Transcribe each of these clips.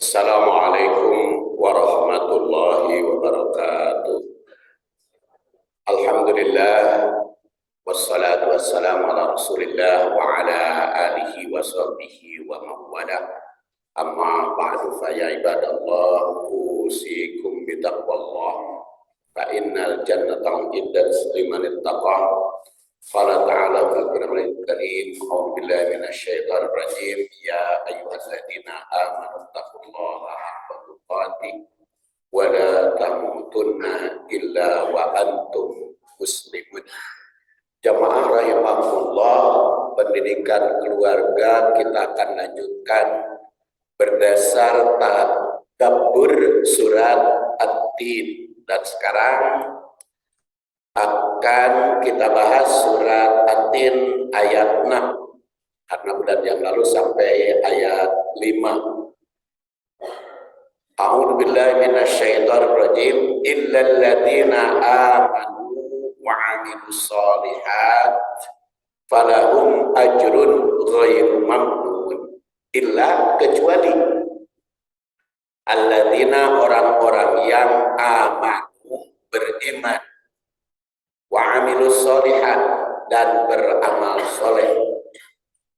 Assalamualaikum warahmatullahi wabarakatuh. Alhamdulillah wassalatu wassalamu ala Rasulillah wa ala alihi wa sahbihi wa mawala. Amma ba'du fa ya ibadallah usikum bitaqwallah fa innal jannata iddat liman ittaqa. Qala ta'ala fil Qur'anil Karim, a'udzu billahi minasyaitonir rajim, ya ayyuhalladzina amanu taqullaha haqqa tuqatih wa la tamutunna illa wa antum muslimun. Jamaah rahimakumullah, pendidikan keluarga kita akan lanjutkan berdasar tadabbur surat At-Tin, dan sekarang akan kita bahas surat At-Tin ayat 6 karena bulan yang lalu sampai ayat 5. A'udzu billahi minasyaitonir rajim, illal ladzina amanu wa 'amilus shalihat falahum ajrun ghairu mamnun. Illa, kecuali alladzina, orang-orang yang amanu, beriman, wa 'amilus shalihat, dan beramal soleh,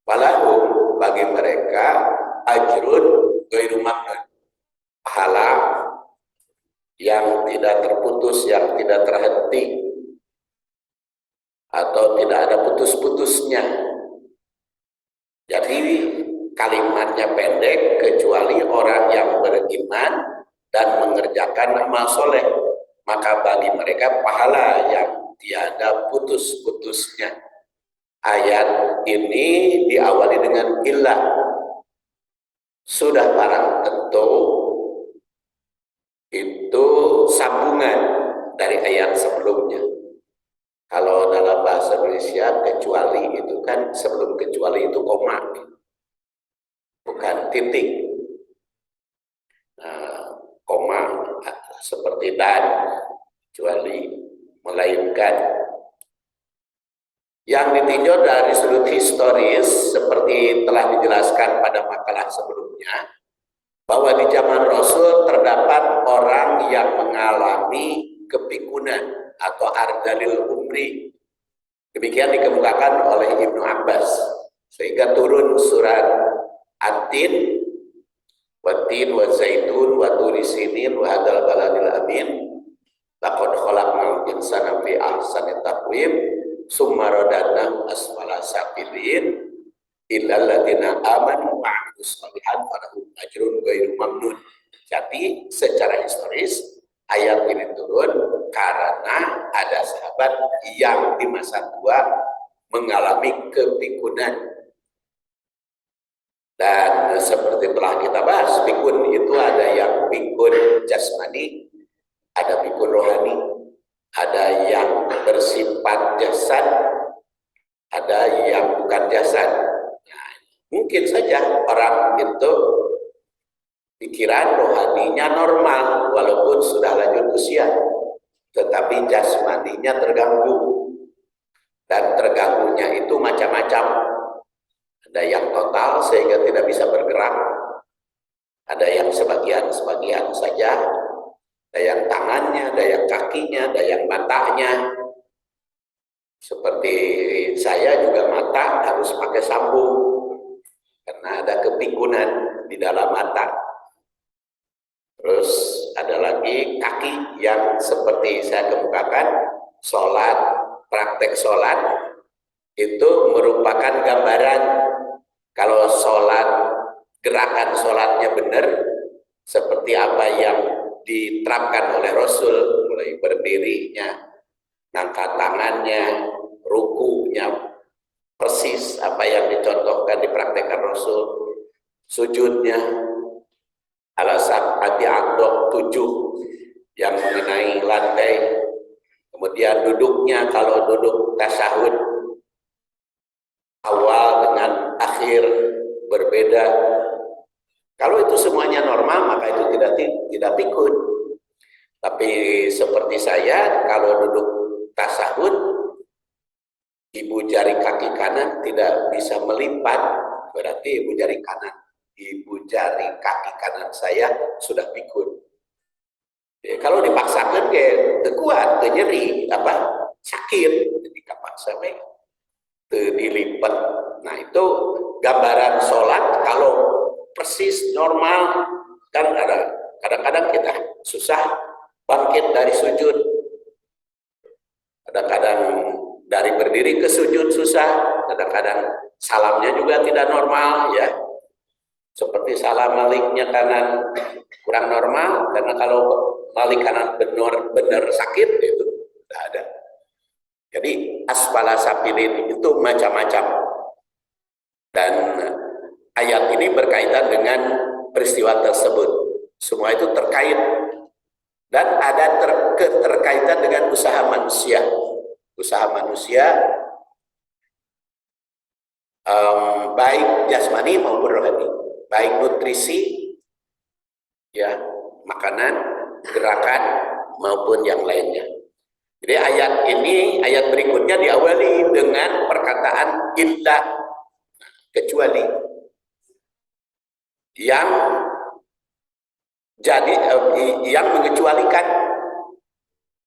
falahum, bagi mereka, ajrun ghairu mamnun, pahala yang tidak terputus, yang tidak terhenti, atau tidak ada putus-putusnya. Jadi kalimatnya pendek, kecuali orang yang beriman dan mengerjakan amal soleh, maka bagi mereka pahala yang tiada putus-putusnya. Ayat ini diawali dengan illah. Sudah barang tentu itu sambungan dari ayat sebelumnya. Kalau dalam bahasa Indonesia, kecuali itu kan, sebelum kecuali itu koma, bukan titik. Nah, koma seperti dan, kecuali, melainkan. Yang ditinjau dari sudut historis, seperti telah dijelaskan pada makalah sebelumnya, bahwa di zaman Rasul terdapat orang yang mengalami kepikunan atau ardalil umri. Demikian dikemukakan oleh Ibnu Abbas, sehingga turun surat At-Tin, wa-tin wa zaitun wa turi sinin wa hadzal baladil amin laqad khalaqnal insana fi ahsani taqwim summa radadnahu asfala safilin illal ladzina amanu wa 'amilus shalihat falahum ajrun ghairu mamnun. Jadi secara historis ayat ini turun karena ada sahabat yang di masa tua mengalami kepikunan. Dan seperti telah kita bahas, pikun itu ada yang pikun jasmani, ada pikun rohani, ada yang bersifat jasad, ada yang bukan jasad. Nah, mungkin saja orang itu pikiran rohaninya normal walaupun sudah lanjut usia, tetapi jasmaninya terganggu, dan terganggunya itu macam-macam. Ada yang total sehingga tidak bisa bergerak, ada yang sebagian-sebagian saja, ada yang tangannya, ada yang kakinya, ada yang matanya. Seperti saya juga mata harus pakai sambung karena ada kepikunan di dalam mata. Terus ada lagi kaki yang seperti saya kemukakan, sholat, praktek sholat itu merupakan gambaran. Kalau sholat, gerakan sholatnya benar, seperti apa yang diterapkan oleh Rasul, mulai berdirinya, ngangkat tangannya, rukunya, persis apa yang dicontohkan, dipraktekkan Rasul, sujudnya, ala sab'ati a'dha 7 yang mengenai lantai, kemudian duduknya, kalau duduk tasyahud awal dengan akhir berbeda. Kalau itu semuanya normal, maka itu tidak pikun. Tapi seperti saya, kalau duduk tasyahud, ibu jari kaki kanan tidak bisa melipat, berarti ibu jari kanan, ibu jari kaki kanan saya sudah pikun. Ya, kalau dipaksakan kayak kuat, nyeri, sakit, jadi kapaksa dilipat. Nah itu gambaran sholat kalau persis normal kan ada. Kadang-kadang kita susah bangkit dari sujud, kadang-kadang dari berdiri ke sujud susah, kadang-kadang salamnya juga tidak normal ya, seperti salam maliknya kanan kurang normal, karena kalau malik kanan benar sakit itu tidak ada. Jadi asfala safilin itu macam-macam, dan ayat ini berkaitan dengan peristiwa tersebut. Semua itu terkait, dan ada keterkaitan dengan usaha manusia. Usaha manusia baik jasmani maupun rohani, baik nutrisi, ya makanan, gerakan maupun yang lainnya. Jadi ayat berikutnya diawali dengan perkataan illa, kecuali, yang jadi yang mengecualikan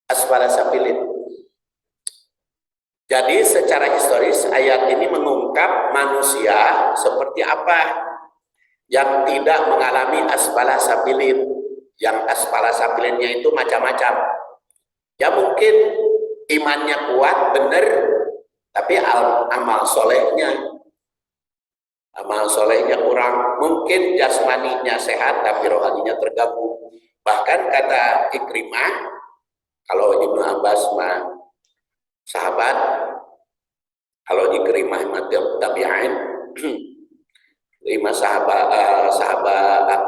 asfala safilin. Jadi secara historis ayat ini mengungkap manusia seperti apa yang tidak mengalami asfala safilin. Yang asfala safilinnya itu macam-macam. Ya mungkin imannya kuat, benar, tapi amal solehnya kurang. Mungkin jasmaninya sehat tapi rohaninya tergabung. Bahkan kata Ikrimah, kalau Ibnu Abbas mah sahabat, kalau Ikrimah mah tabi'in, Ikrimah sahabat,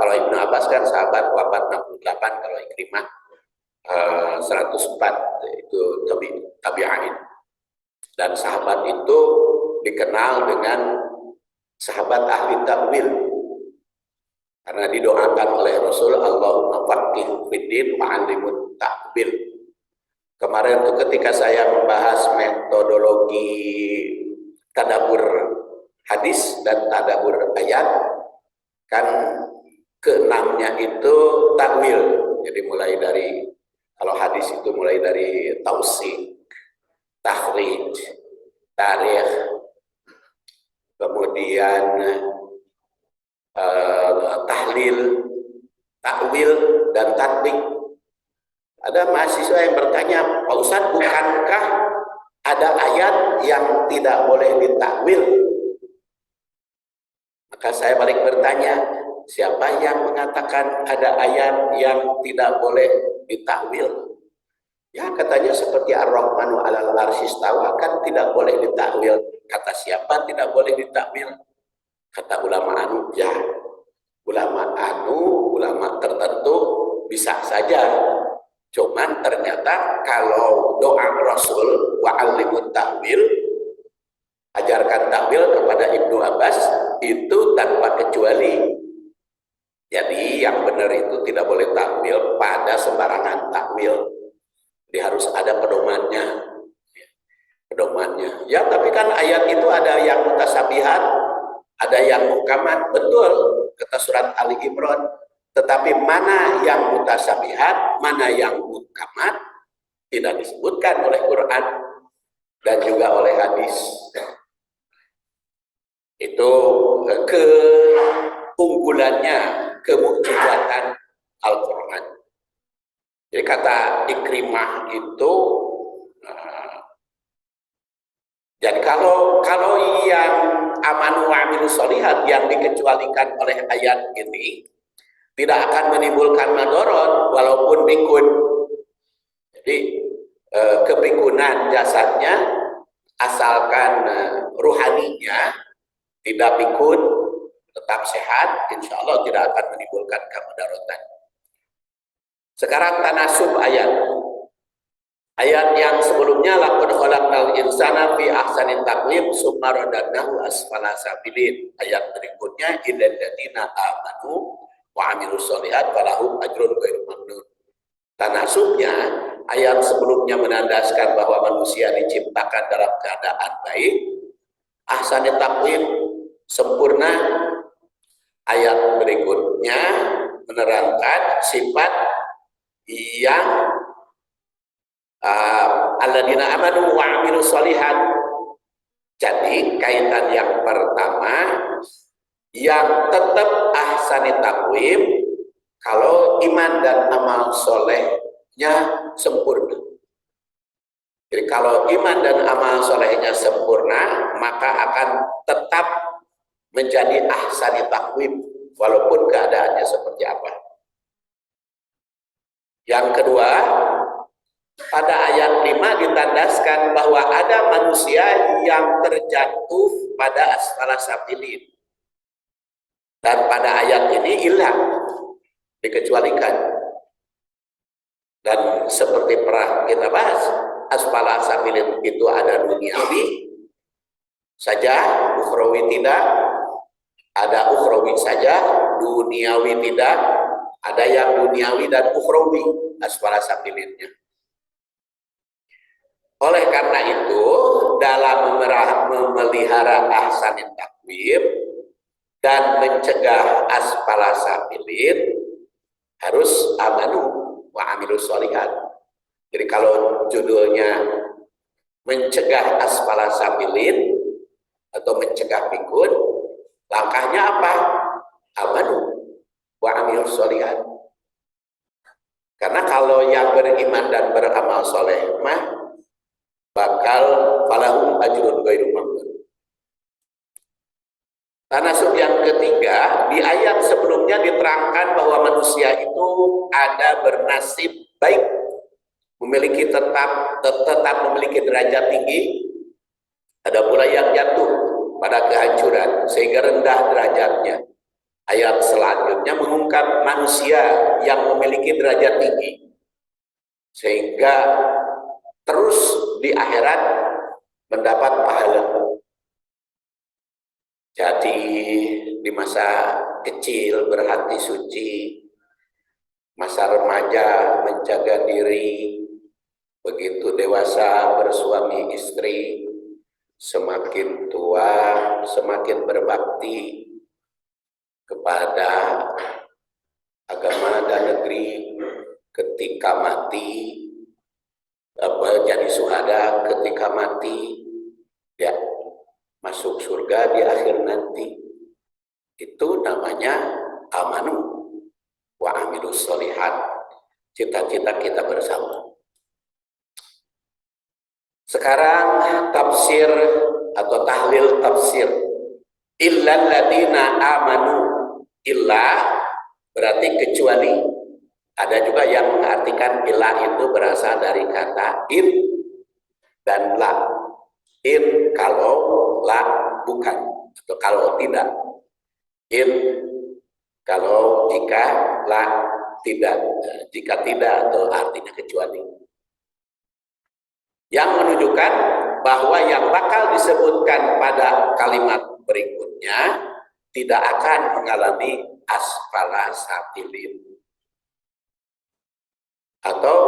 kalau Ibnu Abbas kan sahabat wafat 68, kalau Ikrimah 104 itu tabi'in. Dan sahabat itu dikenal dengan sahabat ahli takwil, karena didoakan oleh Rasul, Allahumma faqihhu fiddin wa 'allimhu ta'wil. Kemarin itu ketika saya membahas metodologi tadabbur hadis dan tadabbur ayat, kan keenamnya itu takwil. Jadi mulai dari, kalau hadis itu mulai dari tausik, takhrij, tarikh, kemudian tahlil, takwil, dan tatbik. Ada mahasiswa yang bertanya, Pak Ustadz, bukankah ada ayat yang tidak boleh ditakwil? Maka saya balik bertanya, siapa yang mengatakan ada ayat yang tidak boleh ditakwil? Ya katanya seperti Ar-Rahmanu 'alal 'arsy istawa, kan tidak boleh ditakwil. Kata siapa tidak boleh ditakwil? Kata ulama anu, ya ulama tertentu bisa saja. Cuman ternyata kalau doa Rasul wa 'allimut ta'wil, ajarkan takwil kepada Ibnu Abbas, itu tanpa kecuali. Jadi yang benar itu tidak boleh takwil pada sembarangan takwil. Jadi harus ada pedomannya. Ya, tapi kan ayat itu ada yang mutasabihat, ada yang muhkamat, betul, kata surat Ali Imran. Tetapi mana yang mutasabihat, mana yang muhkamat, tidak disebutkan oleh Quran dan juga oleh hadis. Itu keunggulannya, kemukjizatan Al-Quran. Jadi kata Ikrimah itu, jadi kalau yang amanu wa amilus sholihat yang dikecualikan oleh ayat ini tidak akan menimbulkan madorot walaupun pikun. Jadi kepikunan jasadnya asalkan ruhaninya tidak pikun, tetap sehat, insya Allah tidak akan menimbulkan kemudarotan. Sekarang tanasub ayat. Ayat yang sebelumnya, laqad khalaqnal insana fi ahsani taqwim tsumma radadnahu asfala safilin. Ayat berikutnya, illal ladzina amanu wa amilus sholihat falahum ajrun ghairu mamnun. Tanasubnya, ayat sebelumnya menandaskan bahwa manusia diciptakan dalam keadaan baik, ahsani taqwim, sempurna. Ayat berikutnya menerangkan sifat yang alladzina amanu wa amilus sholihat. Jadi kaitan yang pertama yang tetap ahsani takwim kalau iman dan amal solehnya sempurna. Jadi kalau iman dan amal solehnya sempurna, maka akan tetap menjadi ahsani takwim walaupun keadaannya seperti apa. Yang kedua, pada ayat 5 ditandaskan bahwa ada manusia yang terjatuh pada asfala safilin. Dan pada ayat ini hilang, dikecualikan. Dan seperti pernah kita bahas, asfala safilin itu ada duniawi saja, ukhrawi tidak. Ada ukhrawi saja, duniawi tidak. Ada yang duniawi dan ukhrawi, asfala safilinnya. Oleh karena itu, dalam memelihara ahsanit takwim dan mencegah asfala safilin harus amanu wa amilus sholihat. Jadi kalau judulnya mencegah asfala safilin atau mencegah pikun, langkahnya apa? Amanu wa amilus sholihat. Karena kalau yang beriman dan beramal soleh mah bakal falahum ajrun ghairu mamnun. Termasuk yang ketiga, di ayat sebelumnya diterangkan bahwa manusia itu ada bernasib baik, memiliki tetap memiliki derajat tinggi, ada pula yang jatuh pada kehancuran sehingga rendah derajatnya. Ayat selanjutnya mengungkap manusia yang memiliki derajat tinggi sehingga terus di akhirat mendapat pahala. Jadi di masa kecil berhati suci, masa remaja menjaga diri, begitu dewasa bersuami istri, semakin tua semakin berbakti kepada agama dan negeri, ketika mati jadi syuhada, ketika mati ya masuk surga di akhir nanti. Itu namanya amanu wa amilus sholihat, cita-cita kita bersama. Sekarang tafsir atau tahlil tafsir. Illal ladina amanu, illa berarti kecuali. Ada juga yang mengartikan illa itu berasal dari kata in dan la. In kalau, la bukan, atau kalau tidak. In kalau, jika, la tidak. Jika tidak atau artinya kecuali. Yang menunjukkan bahwa yang bakal disebutkan pada kalimat berikutnya tidak akan mengalami asfala safilin. Atau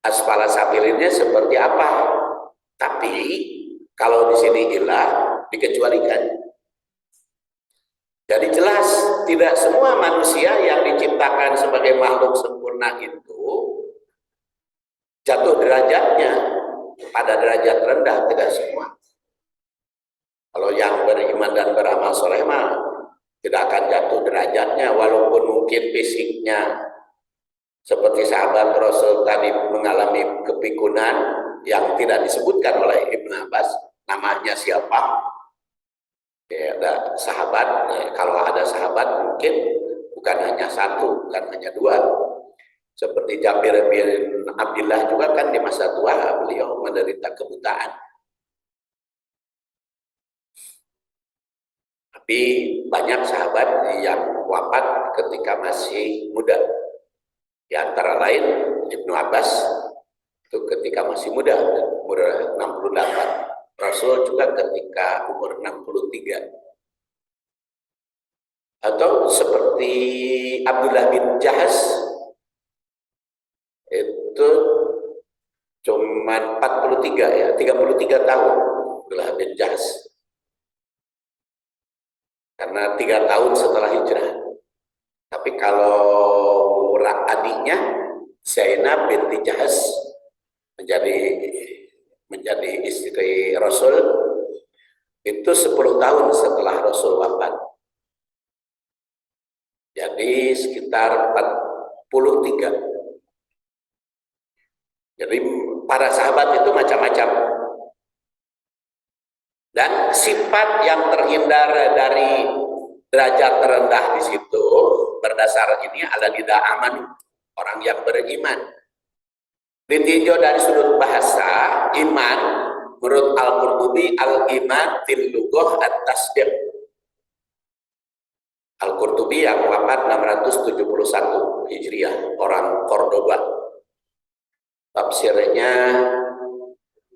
asfala safilinnya seperti apa? Tapi kalau di sini ilah dikecualikan. Jadi jelas tidak semua manusia yang diciptakan sebagai makhluk sempurna itu jatuh derajatnya pada derajat rendah, tidak semua. Kalau yang beriman dan beramal soleh mah tidak akan jatuh derajatnya, walaupun mungkin fisiknya seperti sahabat Rasul tadi mengalami kepikunan yang tidak disebutkan oleh Ibnu Abbas, namanya siapa? Ya, ada sahabat, kalau ada sahabat mungkin bukan hanya satu, bukan hanya dua. Seperti Jabir bin Abdullah juga kan di masa tua beliau menderita kebutaan. Tapi banyak sahabat yang wafat ketika masih muda. Di antara lain Ibnu Abbas itu ketika masih muda, umur 68. Rasul juga ketika umur 63. Atau seperti Abdullah bin Jahas itu cuma 43 ya, 33 tahun Abdullah bin Jahas. karena 3 tahun setelah hijrah. Tapi kalau adiknya Zainab binti Jahas menjadi istri Rasul itu 10 tahun setelah Rasul wafat. Jadi sekitar 43. Jadi para sahabat itu macam-macam. Dan sifat yang terhindar dari derajat terendah di situ berdasar ini adalah tidak aman, orang yang beriman. Ditinjau dari sudut bahasa, iman menurut Al-Qurtubi, al-iman fil lughah at-tasdiq. Al-Qurtubi yang wafat 671 Hijriah, orang Cordoba. Tafsirnya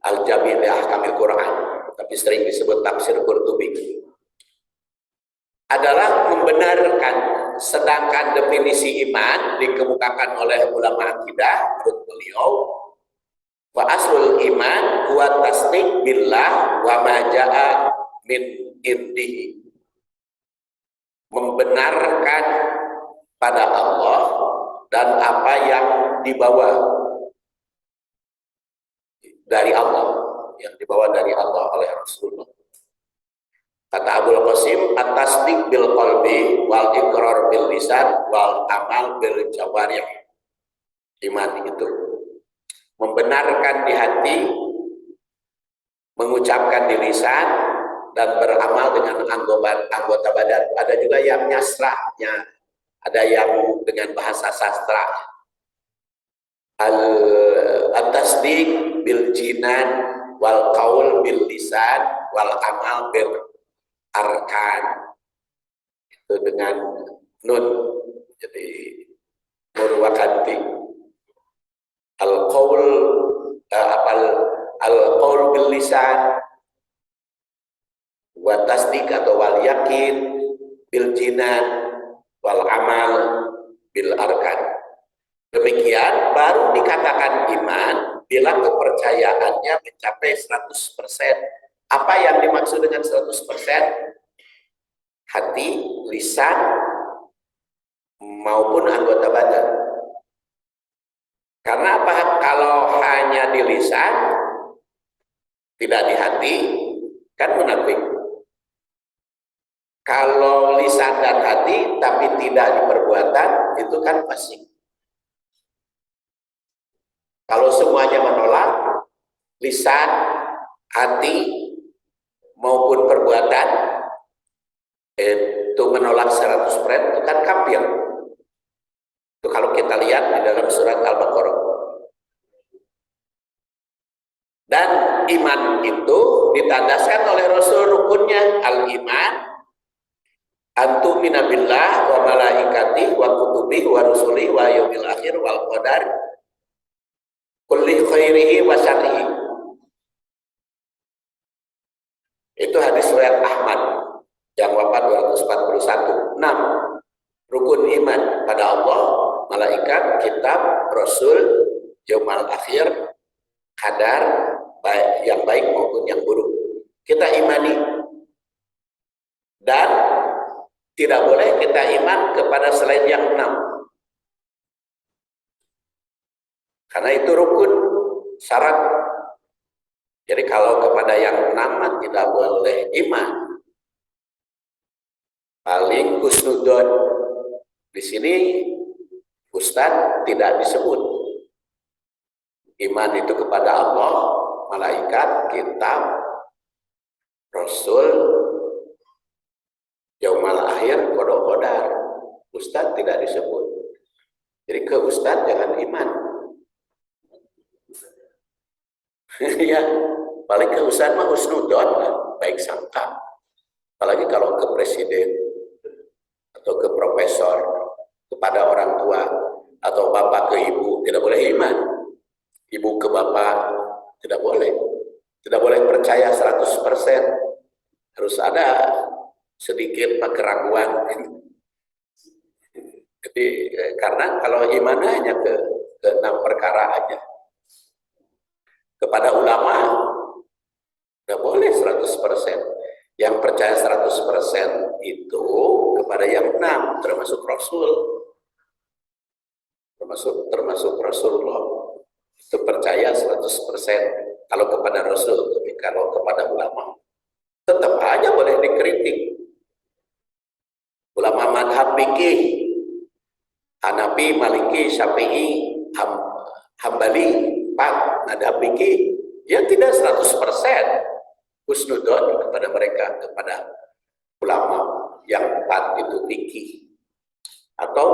Al-Jami' li Ahkamil Quran, tapi sering disebut tafsir Qurtubi. Adalah membenarkan, sedangkan definisi iman dikemukakan oleh ulama akidah menurut beliau, wa aslul iman wa tasdiq billah wa ma jaa min indihi. Membenarkan pada Allah dan apa yang dibawa dari Allah, yang dibawa dari Allah oleh Rasulullah. Kata Abul Qasim, at-tasdiq bil qalbi wal iqrar bil lisan wal amal bil jawarih. Iman itu membenarkan di hati, mengucapkan di lisan, dan beramal dengan anggota badan. Ada juga yang nyasrahnya, ada yang dengan bahasa sastra. Al-tasdiq bil jinan wal qaul bil lisan wal amal bil arkan, itu dengan nun, jadi murwakanti. Al-qaul al-qaul bil lisan wa tasdiq atau wal yakin bil jinan wal amal bil arkan. Demikian baru dikatakan iman bila kepercayaannya mencapai 100%. Apa yang dimaksud dengan 100%? Hati, lisan, maupun anggota badan. Karena apa? Kalau hanya di lisan, tidak di hati, kan munafik. Kalau lisan dan hati tapi tidak di perbuatan, itu kan fasik. Kalau semuanya menolak, lisan, hati, maupun perbuatan, itu menolak 100%, itu kan kafir. Itu kalau kita lihat di dalam surat Al-Baqarah. Dan iman itu ditandaskan oleh Rasul rukunnya. Al-iman antumina billah wa malaikatih wa kutubih wa rusulih wa yaumil akhir wal qadar kulli khairihi wa syarrihi. Itu hadis riwayat Ahmad yang wafat 241. 6. Rukun iman pada Allah, malaikat, kitab, rasul, yaumul akhir, qadar, baik yang baik maupun yang buruk. Kita imani. Dan tidak boleh kita iman kepada selain yang 6. Karena itu rukun, syarat. Jadi kalau kepada yang 6 tidak boleh iman. Paling husnudon. Di sini Ustadz tidak disebut. Iman itu kepada Allah, malaikat, kitab, rasul, yaumul akhir, qada. Ustadz tidak disebut. Jadi ke Ustadz jangan iman. Ya, paling ke Ustadz mah husnudon, baik sangka. Apalagi kalau ke presiden atau ke profesor, kepada orang tua atau bapak ke ibu, tidak boleh iman. Ibu ke bapak tidak boleh. Tidak boleh percaya 100%. Harus ada sedikit keraguan. Jadi karena kalau iman hanya ke 6 perkara aja. Kepada ulama tidak boleh 100%. Yang percaya 100% itu kepada yang 6, termasuk Rasul. Termasuk Rasulullah. Itu percaya 100% kalau kepada Rasul, tapi kalau kepada ulama tetap aja boleh dikritik. Ulama madhab fikih, Hanafi, Maliki, Syafi'i, Hambali, 4 madhab fikih, ya tidak 100% husnudon kepada mereka, kepada ulama yang 4 itu fikih. Atau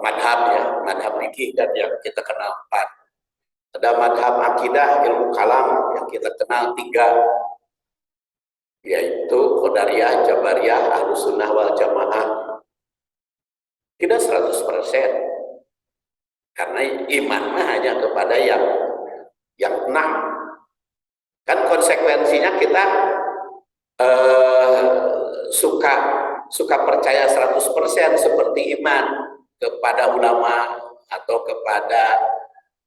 madhab fikih dan yang kita kenal 4. Ada madhab akidah, ilmu kalam yang kita kenal 3, yaitu Qadariyah, Jabariyah, Ahlus Sunnah wal Jamaah. Tidak 100%, karena iman hanya kepada yang 6. Kan konsekuensinya kita suka percaya 100% seperti iman kepada ulama atau kepada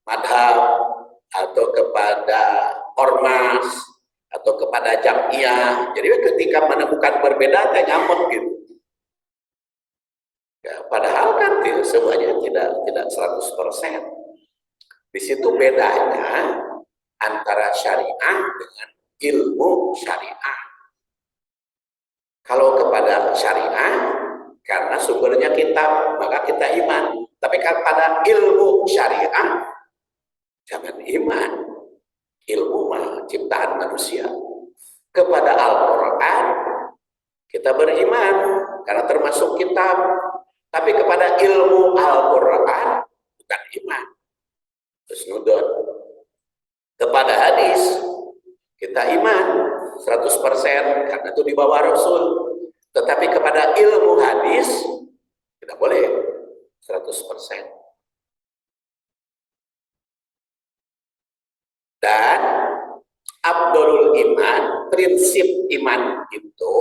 madhab atau kepada ormas atau kepada jam'iyah. Jadi ketika menemukan berbeda kayak nyamuk gitu. Ya, padahal kan semuanya tidak 100%. Di situ bedanya antara syariah dengan ilmu syariah. Kalau kepada syariah, karena sumbernya kitab, maka kita iman. Tapi kepada ilmu syariah, jangan iman. Ilmu ciptaan manusia. Kepada Al-Quran, kita beriman, karena termasuk kitab. Tapi kepada ilmu Al-Quran, bukan iman. Husnudon. Kepada hadis, kita iman 100%, karena itu di bawah Rasul. Tetapi kepada ilmu hadis, tidak boleh 100%. Dan Abdulul Iman, prinsip iman itu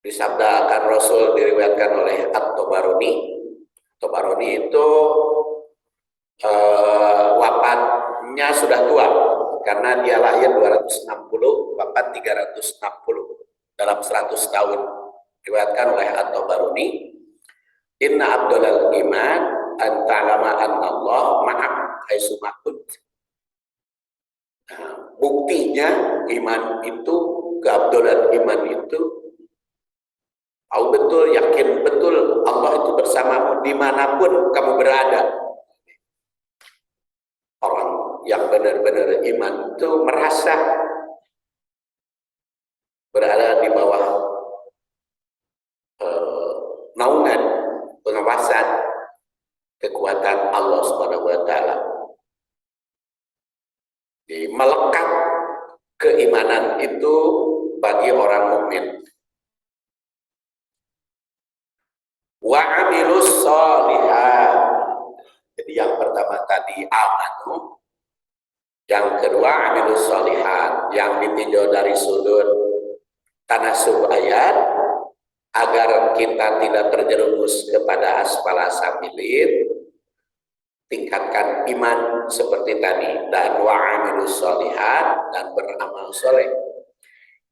disabdakan Rasul, diriwayatkan oleh At-Tabarani. Tabarani itu wafatnya sudah tua, karena dia lahir 260, wafat 360, dalam 100 tahun. Diriwayatkan oleh At-Tabarani, inna Abdulul Iman anta'lama annallah ma'ak haitsuma kunt. Buktinya iman itu, keabdulan iman itu, tahu betul, yakin betul Allah itu bersamamu dimanapun kamu berada. Orang yang benar-benar iman itu merasa berada di bawah naungan, pengawasan, kekuatan Allah Subhanahu wa Ta'ala. Melekat keimanan itu bagi orang mukmin. Wa amilus sholihat. Jadi yang pertama tadi amanu, yang kedua amilus sholihat, yang ditinjau dari sudut tanasub ayat agar kita tidak terjerumus kepada asfala sabilin. Tingkatkan iman seperti tadi, dan wa'amilus sholihat, dan beramal soleh.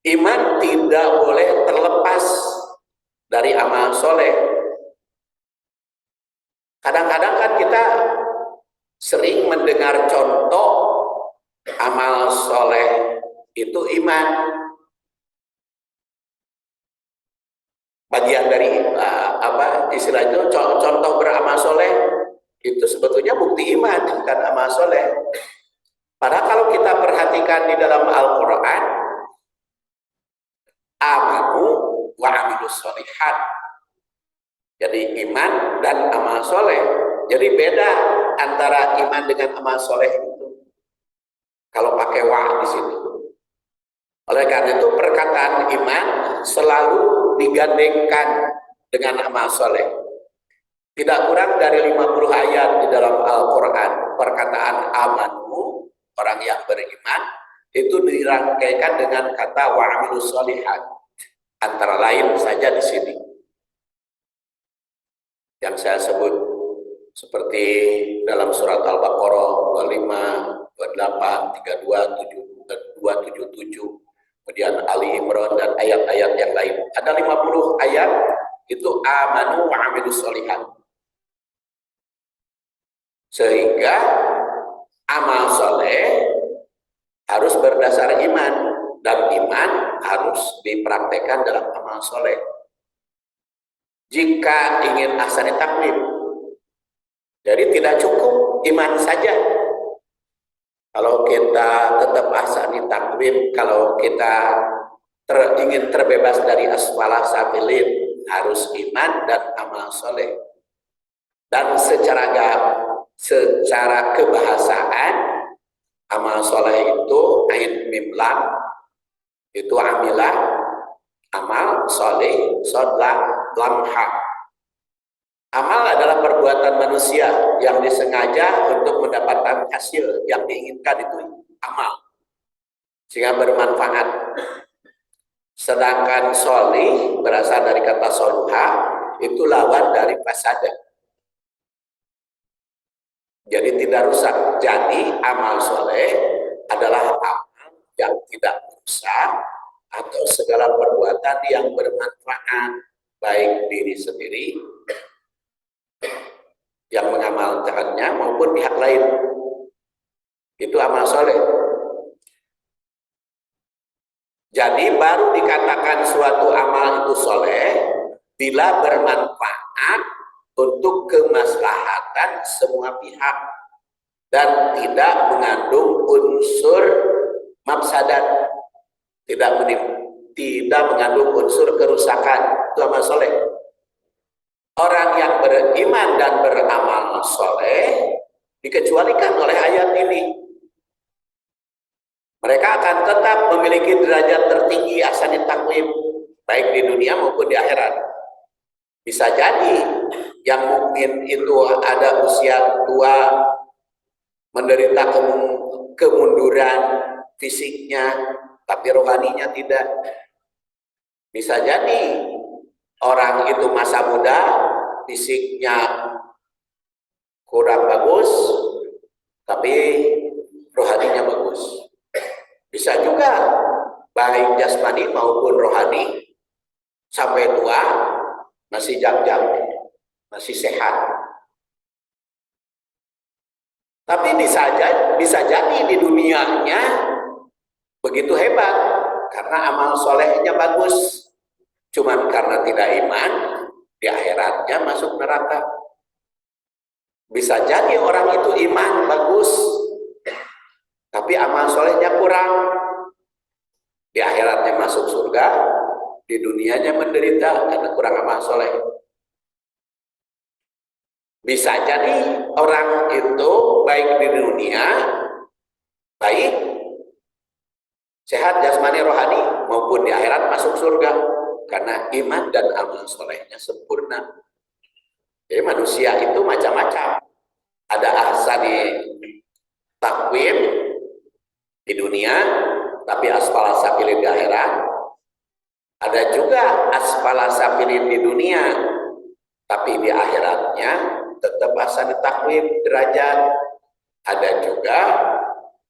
Iman tidak boleh terlepas dari amal soleh. Kadang-kadang kan kita sering mendengar contoh amal soleh itu iman. Bagian dari istilah itu, contoh beramal soleh itu sebetulnya bukti iman, bukan amal soleh. Padahal kalau kita perhatikan di dalam Al-Quran, amanu wa amilus sholihat, jadi iman dan amal soleh. Jadi beda antara iman dengan amal soleh itu kalau pakai wa di situ. Oleh karena itu perkataan iman selalu digandengkan dengan amal soleh. Tidak kurang dari 50 ayat di dalam Al-Quran, perkataan amanu, orang yang beriman, itu dirangkaikan dengan kata wa'amilus sholihat. Antara lain saja di sini yang saya sebut, seperti dalam surat Al-Baqarah 25, 28, 32, 277, kemudian Ali Imran dan ayat-ayat yang lain. Ada 50 ayat itu amanu wa amilus sholihat. Sehingga amal soleh harus berdasar iman, dan iman harus dipraktekkan dalam amal soleh. Jika ingin ahsani takwim, jadi tidak cukup iman saja. Kalau kita tetap ahsani takwim, kalau kita ingin terbebas dari asfalah safilin, harus iman dan amal soleh. Dan secara kebahasaan, amal soleh itu ain mim lam, itu amilah, amal soleh, sodlah, lamha. Amal adalah perbuatan manusia yang disengaja untuk mendapatkan hasil yang diinginkan, itu amal, sehingga bermanfaat. Sedangkan solih berasal dari kata soluha, itu lawan dari fasada, jadi tidak rusak. Jadi amal soleh adalah amal yang tidak rusak atau segala perbuatan yang bermanfaat, baik diri sendiri yang mengamalkannya maupun pihak lain, itu amal soleh. Jadi baru dikatakan suatu amal itu soleh bila bermanfaat untuk kemaslahatan semua pihak dan tidak mengandung unsur mafsadat, tidak mengandung unsur kerusakan, itu amal soleh. Orang yang beriman dan beramal soleh dikecualikan oleh ayat ini. Mereka akan tetap memiliki derajat tertinggi ahsani takwim, baik di dunia maupun di akhirat. Bisa jadi yang mukmin itu ada usia tua, menderita kemunduran fisiknya, tapi rohaninya tidak. Bisa jadi orang itu masa muda, fisiknya kurang bagus, tapi rohaninya bagus. Bisa juga baik jasmani maupun rohani sampai tua masih jam-jam, masih sehat. Tapi bisa jadi di dunianya begitu hebat karena amal solehnya bagus. Cuman karena tidak iman, di akhiratnya masuk neraka. Bisa jadi orang itu iman bagus, tapi amal solehnya kurang. Di akhiratnya masuk surga, di dunianya menderita karena kurang amal soleh. Bisa jadi orang itu baik di dunia, baik, sehat jasmani rohani, maupun di akhirat masuk surga. Karena iman dan amal solehnya sempurna. Jadi manusia itu macam-macam. Ada ahsani takwim di dunia, tapi asfala safilin di akhirat. Ada juga asfala safilin di dunia, tapi di akhiratnya tetap ahsani takwim derajat. Ada juga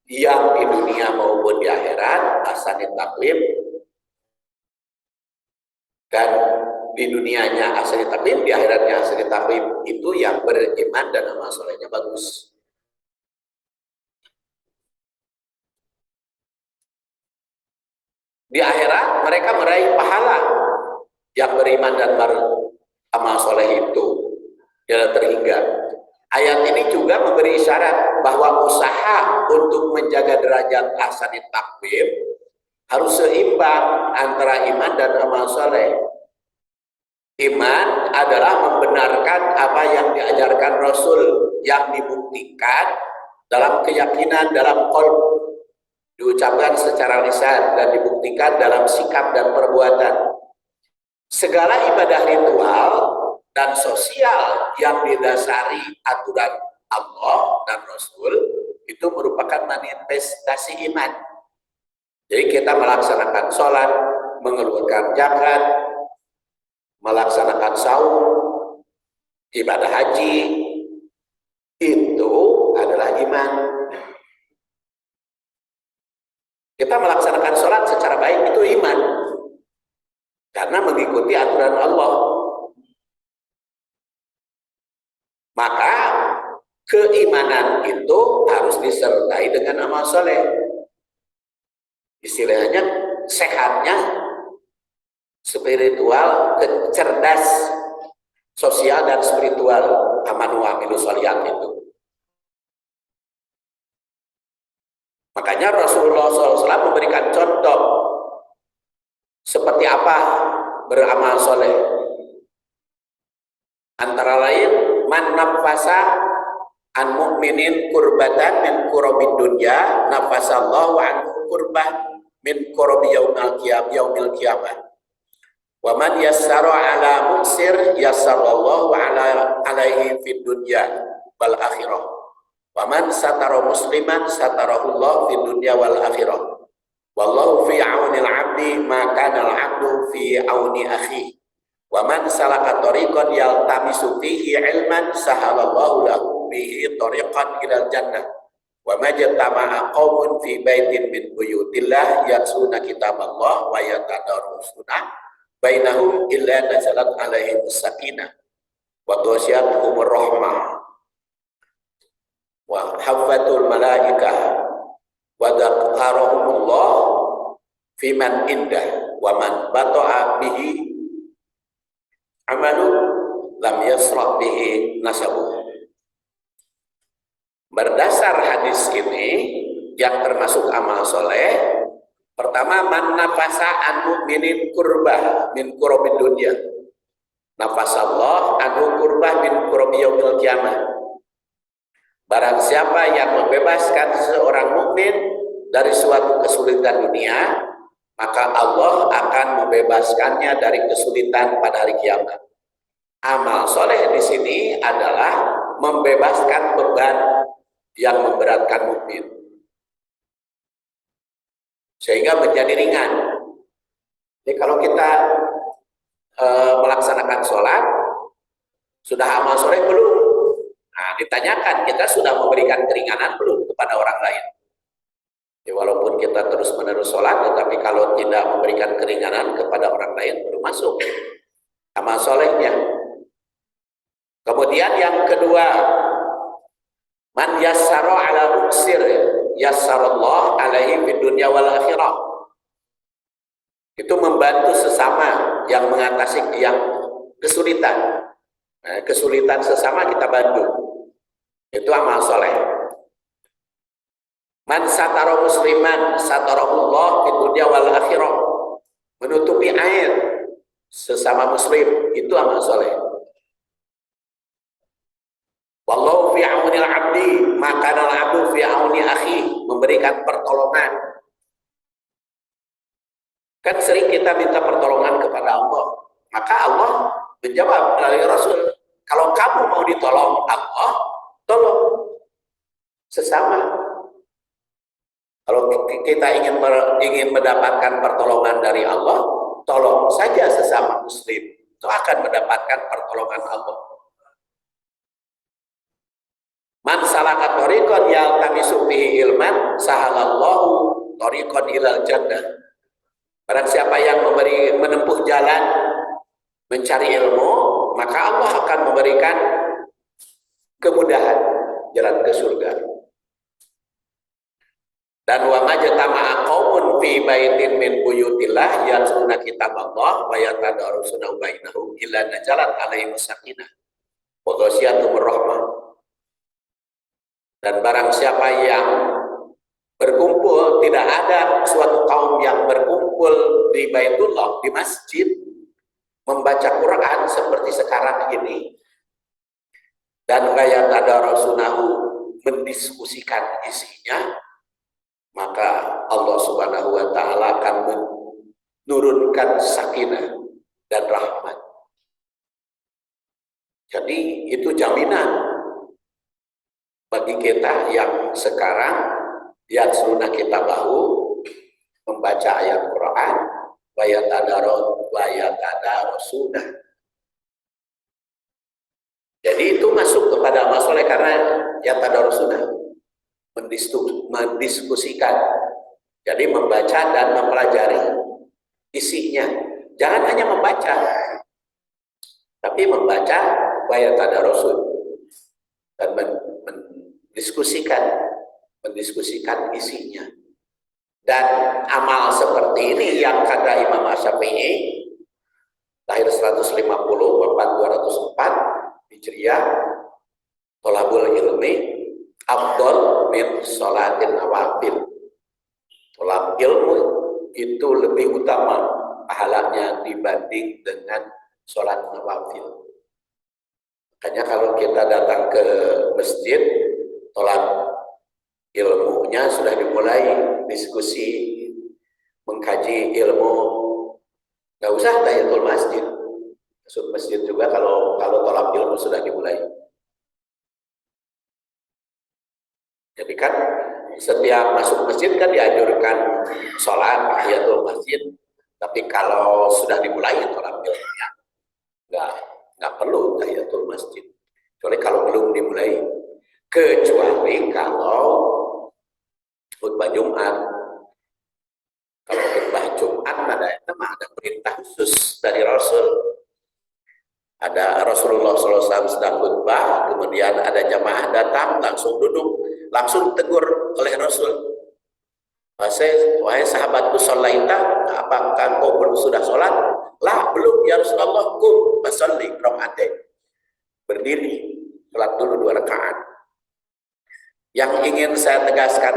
yang di dunia maupun di akhirat ahsani takwim, dan di dunianya ahsani takwim, di akhiratnya ahsani takwim, itu yang beriman dan amal solehnya bagus. Di akhirat mereka meraih pahala yang beriman dan beramal soleh itu tidak terhingga. Ayat ini juga memberi isyarat bahwa usaha untuk menjaga derajat ahsani takwim harus seimbang antara iman dan amal soleh. Iman adalah membenarkan apa yang diajarkan Rasul, yang dibuktikan dalam keyakinan, dalam qalb, diucapkan secara lisan dan dibuktikan dalam sikap dan perbuatan. Segala ibadah ritual dan sosial yang didasari aturan Allah dan Rasul itu merupakan manifestasi iman. Jadi kita melaksanakan sholat, mengeluarkan zakat, melaksanakan saum, ibadah haji, itu adalah iman. Kita melaksanakan sholat secara baik, itu iman, karena mengikuti aturan Allah. Maka keimanan itu harus disertai dengan amal soleh. Istilahnya sehatnya spiritual, cerdas, sosial dan spiritual, amanu wa amilu sholihat itu. Makanya Rasulullah SAW memberikan contoh seperti apa beramal soleh. Antara lain, man nafasa an mu'minin kurbatan min kurabid dunya nafasallahu anhu kurbah min kurabi yaumil qiyamah. Wa man yassara ala muksir yassarallahu alaihi fid dunya wal akhirah. Wa man satara musliman satarahullahu fid dunya wal akhirah. Wallahu fi aunil 'abdi ma kana al-'abdu fi auni akhihi. Wa man salaka tariqan yaltamisu fihi 'ilman sahalallahu lahu bihi tariqan ilal jannah. Wa majtama'a qaumun fi baitin min buyutillah yatsuna kitaballah wa yatadarusuna bainahum illa nazalat alaihim sakinah wa ghasyiyatuhum rahmah wa hafatul malaikah wa dzakarahumullah fi man indah wa man bata'a bihi amalu lam yasra bihi nasabu. Berdasar hadis ini yang termasuk amal soleh, pertama, man nafasa an mu'minin kurbah min kurabid dunya nafasallah anhu kurbah min kurabi yaumil qiyamah. Barang siapa yang membebaskan seorang mukmin dari suatu kesulitan dunia, maka Allah akan membebaskannya dari kesulitan pada hari kiamat. Amal soleh di sini adalah membebaskan beban yang memberatkan mukmin, sehingga menjadi ringan. Jadi kalau kita melaksanakan sholat, sudah amal soleh belum? Nah, ditanyakan, kita sudah memberikan keringanan belum kepada orang lain? Ya, walaupun kita terus menerus sholat, tetapi kalau tidak memberikan keringanan kepada orang lain, belum masuk amal solehnya. Kemudian yang kedua, man yassara ala muksir yassarallah alaihi fid dunya wal akhirah. Itu membantu sesama yang mengatasi yang kesulitan. Nah, kesulitan sesama kita bantu. Itu amal soleh. Man satara musliman satarahullah fid dunya wal akhirah. Menutupi air sesama muslim, itu amal soleh. Wallahu fi aunil 'abdi maka al-'abdu fi auni akhi, memberikan pertolongan. Kan sering kita minta pertolongan kepada Allah, maka Allah menjawab melalui Rasul, kalau kamu mau ditolong Allah, tolong sesama. Kalau kita ingin mendapatkan pertolongan dari Allah, tolong saja sesama muslim, itu akan mendapatkan pertolongan Allah. Man salaka tariqan yaltamisu fihi ilman sahalallahu tariqan ilal jannah. Barang siapa yang menempuh jalan mencari ilmu, maka Allah akan memberikan kemudahan jalan ke surga. Dan wa majtama'a qaumun fi baitin min buyutillah yatluna kitaballah wa yatadarusuna bainahum illa nazalat alaihim sakinah wa ghasyiyatuhum rahmah. Dan barang siapa yang berkumpul, tidak ada suatu kaum yang berkumpul di Baitullah, di masjid, membaca Quran seperti sekarang ini, dan gaya tadarasunahu, mendiskusikan isinya, maka Allah Subhanahu wa Ta'ala akan menurunkan sakinah dan rahmat. Jadi itu jaminan bagi kita yang sekarang yatsuna kitabahu, membaca ayat Quran, wa yatadarusuna. Jadi itu masuk kepada amal soleh karena yatadarusuna, mendiskusikan. Jadi membaca dan mempelajari. isinya. Jangan hanya membaca, tapi membaca wa yatadarusun dan mendiskusikan isinya. Dan amal seperti ini yang kata Imam Asy-Syafi'i, lahir 150, wafat 204 Hijriah, tolabul ilmi afdol min sholatin nawafil. Tolab ilmu itu lebih utama pahalanya dibanding dengan sholat nawafil. Makanya kalau kita datang ke masjid, tolab ilmunya sudah dimulai, diskusi, mengkaji ilmu. Nggak usah tahiyatul masjid. Masuk masjid juga kalau tolab ilmu sudah dimulai. Jadi kan setiap masuk masjid kan dianjurkan sholat tahiyatul masjid. Tapi kalau sudah dimulai tolab ilmunya, nggak perlu tahiyatul masjid. Kecuali kalau belum dimulai. Kecuali kalau khutbah Jumat. Kalau khutbah Jumat ada perintah khusus dari Rasul. Ada Rasulullah SAW sedang khutbah, kemudian ada jamaah datang, langsung duduk, langsung tegur oleh Rasul. Wahai sahabatku, sholaita, apakah kau belum sudah sholat? Lah, belum ya Rasulullah, kum fasalli rakaatain. Berdiri, sholat dulu 2 rakaat. Yang ingin saya tegaskan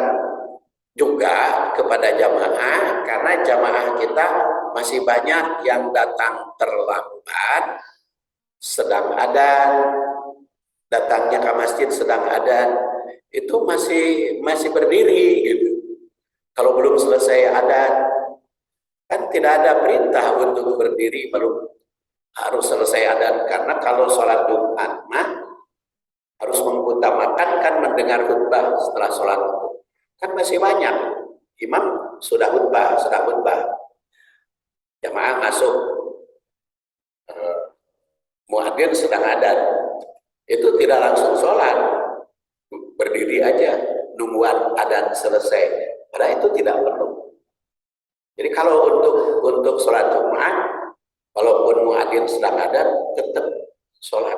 juga kepada jamaah, karena jamaah kita masih banyak yang datang terlambat, sedang adzan, datangnya ke masjid sedang adzan, itu masih berdiri gitu. Kalau belum selesai adzan, kan tidak ada perintah untuk berdiri belum harus selesai adzan, karena kalau sholat Jumat mah harus mengutamakan kan mendengar khutbah setelah sholat. Kan masih banyak imam sudah khutbah, jamaah masuk, muadzin sedang adzan, itu tidak langsung sholat, berdiri aja nungguan adzan selesai. Padahal itu tidak perlu. Jadi kalau untuk sholat Jumat, walaupun muadzin sedang adzan, tetap sholat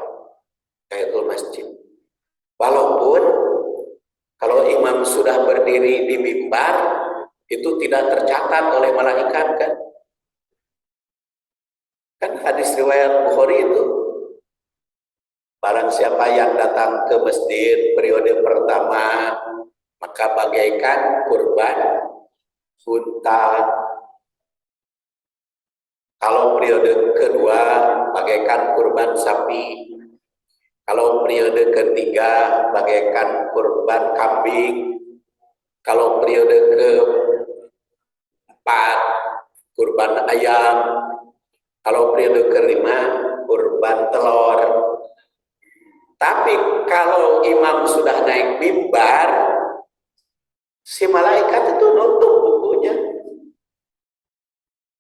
tahiyatul masjid. Walaupun kalau imam sudah berdiri di mimbar, itu tidak tercatat oleh malaikat kan? Kan hadis riwayat Bukhari itu, barang siapa yang datang ke masjid periode pertama, maka bagaikan kurban unta. Kalau periode kedua, bagaikan kurban sapi. Kalau periode ketiga, bagaikan kurban kambing. Kalau periode keempat, kurban ayam. Kalau periode kelima, kurban telur. Tapi kalau imam sudah naik mimbar, si malaikat itu nutup bukunya.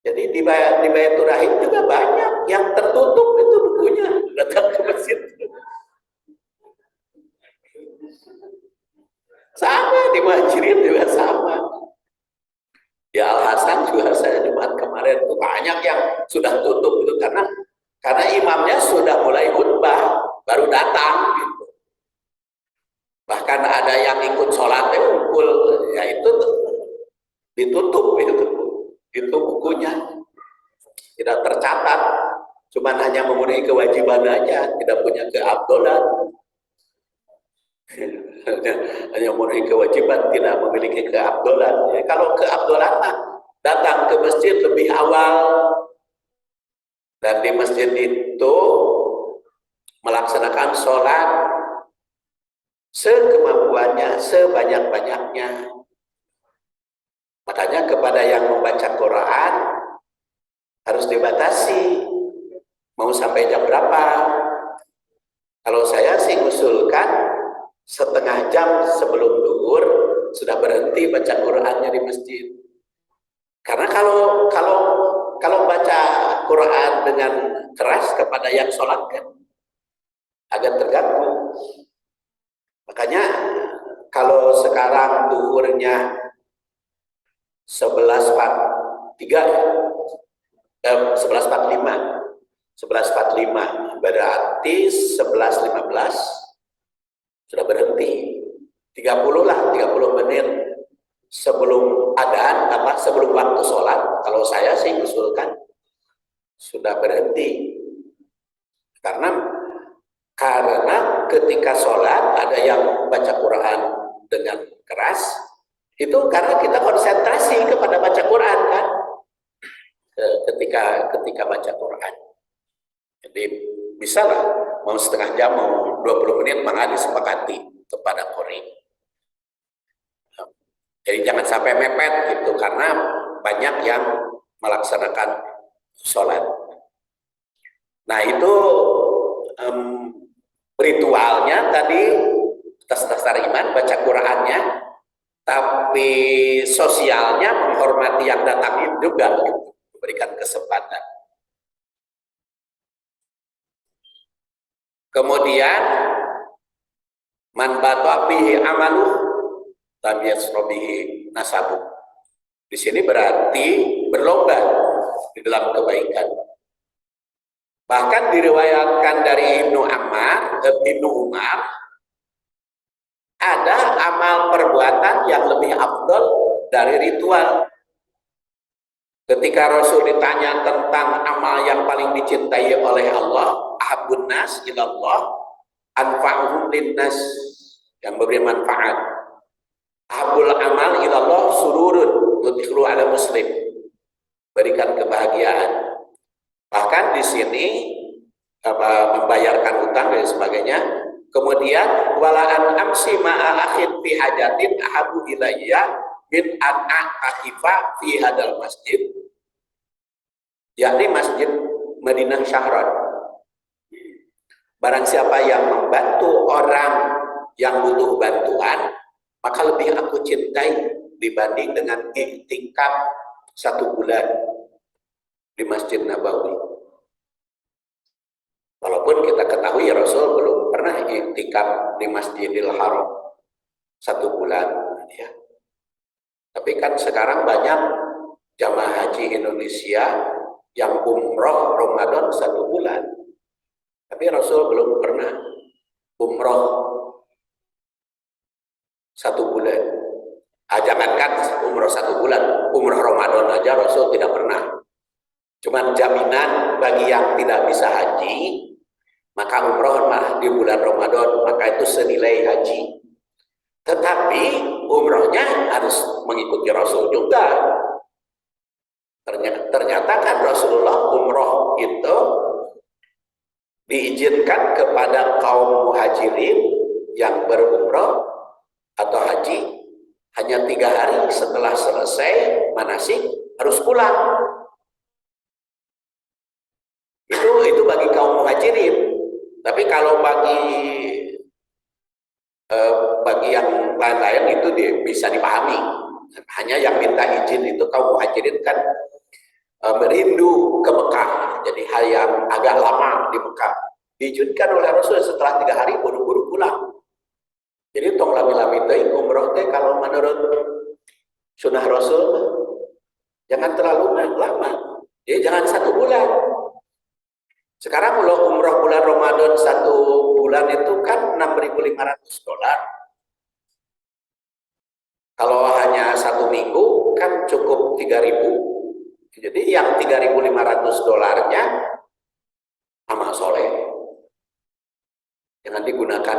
Jadi di Baitur Rahim juga banyak yang tertutup itu bukunya, datang ke masjid. Sama di Majirin juga sama. Ya Al-Hasan juga saya Jumat kemarin itu banyak yang sudah tutup itu karena imamnya sudah mulai khutbah baru datang gitu. Bahkan ada yang ikut sholatnya kumpul, ya itu ditutup itu bukunya, tidak tercatat, cuman hanya memenuhi kewajiban aja, tidak punya keabdolan. Hanya memenuhi kewajiban, tidak memiliki keabdolan. Ya, kalau keabdolan datang ke masjid lebih awal, dan di masjid itu melaksanakan sholat sekemampuannya, sebanyak-banyaknya. Makanya kepada yang membaca Quran harus dibatasi, mau sampai jam berapa. Kalau saya sih usulkan setengah jam sebelum duhur sudah berhenti baca Qurannya di masjid. Karena kalau baca Quran dengan keras kepada yang sholat kan agak terganggu. Makanya kalau sekarang duhurnya 11.43 ya, 11.45 berarti 11.15 sudah berhenti. 30 lah, 30 menit sebelum adzan sebelum waktu sholat. Kalau saya sih usulkan sudah berhenti. Karena ketika sholat ada yang baca Quran dengan keras, itu karena kita konsentrasi kepada baca Quran kan, ketika baca Quran. Jadi bisa lah, mau setengah jam, mau 20 menit, maka disepakati kepada qori. Jadi jangan sampai mepet gitu, karena banyak yang melaksanakan sholat. Nah itu ritualnya tadi atas dasar iman, baca Qurannya, tapi sosialnya menghormati yang datang juga, gitu, memberikan kesempatan. Kemudian man bata bihi amalu lam yasrobihi nasabu. Di sini berarti berlomba di dalam kebaikan. Bahkan diriwayatkan dari Ibnu Umar, ada amal perbuatan yang lebih afdal dari ritual. Ketika Rasul ditanya tentang amal yang paling dicintai oleh Allah, ahabbun nas ilallah anfa'uhum linnas, yang memberi manfaat. Ahabbul amal ilallah sururun yudkhilu ala muslim, berikan kebahagiaan. Bahkan di sini membayarkan utang dan sebagainya. Kemudian walaan amsi ma'a akhin fi hajatin ahabu ilayya min an a'takifa fi hadal masjid, yakni Masjid Madinah Syahran. Barang siapa yang membantu orang yang butuh bantuan, maka lebih aku cintai dibanding dengan iktikaf 1 bulan di Masjid Nabawi. Walaupun kita ketahui Rasul belum pernah iktikaf di Masjidil Haram 1 bulan, ya. Tapi kan sekarang banyak jamaah haji Indonesia yang umroh Ramadan 1 bulan. Tapi Rasul belum pernah umroh 1 bulan. Jangankan umroh 1 bulan, umroh Ramadan aja Rasul tidak pernah. Cuman jaminan bagi yang tidak bisa haji, maka umroh di bulan Ramadan, maka itu senilai haji. Tetapi umrohnya harus mengikuti Rasul juga. Ternyata kan Rasulullah umroh itu diizinkan kepada kaum muhajirin yang berumroh atau haji hanya 3 hari setelah selesai manasik harus pulang. Itu bagi kaum muhajirin. Tapi kalau bagi yang lain-lain itu bisa dipahami. Hanya yang minta izin itu kaum muhajirin kan merindu ke Mekah, jadi hal yang agak lama di Mekah. Diizinkan oleh Rasul setelah 3 hari buru-buru pulang. Jadi tong lami-lami teh umroh teh kalau menurut sunnah Rasul jangan terlalu lama. Jadi jangan 1 bulan. Sekarang kalau umroh bulan Ramadan 1 bulan itu kan $6.500. Kalau hanya 1 minggu kan cukup 3.000. Jadi yang $3.500-nya amal soleh. Jangan digunakan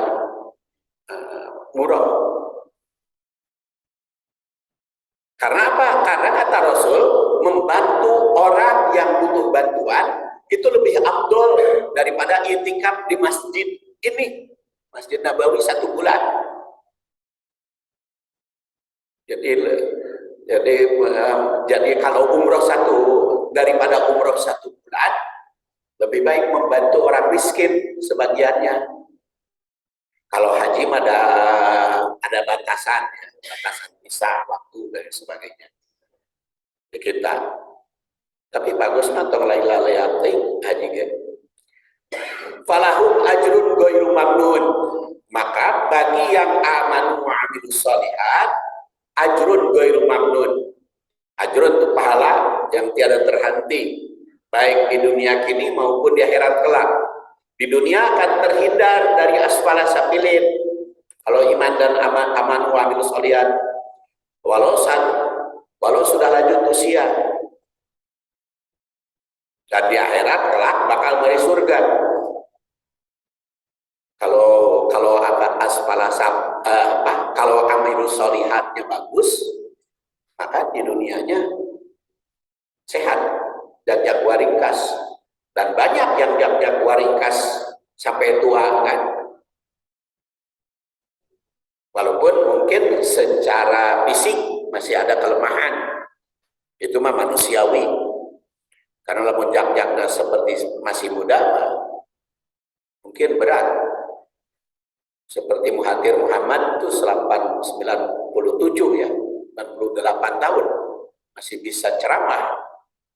murah. Karena apa? Karena kata Rasul, membantu orang yang butuh bantuan itu lebih afdol daripada iktikaf di masjid ini, Masjid Nabawi 1 bulan. Jadi kalau umroh daripada umroh 1 bulan, lebih baik membantu orang miskin sebagiannya. Kalau haji ada batasan, ya, batasan visa, waktu dan sebagainya. Kita. Tapi bagus nonton lain-lain haji kan. Falahum ajrun ghairu mamnun. Maka bagi yang amanu wa amilus sholihat, ajrun ghairu mamnun. Ajrun itu pahala yang tiada terhenti. baik di dunia kini maupun di akhirat kelak. Di dunia akan terhindar dari asfala safilin kalau iman dan aman wa amilus sholihat, walau sudah lanjut usia, dan di akhirat kelak bakal meraih surga. Kalau kalau amilus sholihatnya bagus, maka di dunianya sehat dan jaguar ringkas, dan banyak yang jaguar ringkas sampai tua kan, walaupun mungkin secara fisik masih ada kelemahan, itu mah manusiawi, karena lamun jak-jakna seperti masih muda mungkin berat, seperti Muhathir Muhammad itu 97 ya, 98 tahun masih bisa ceramah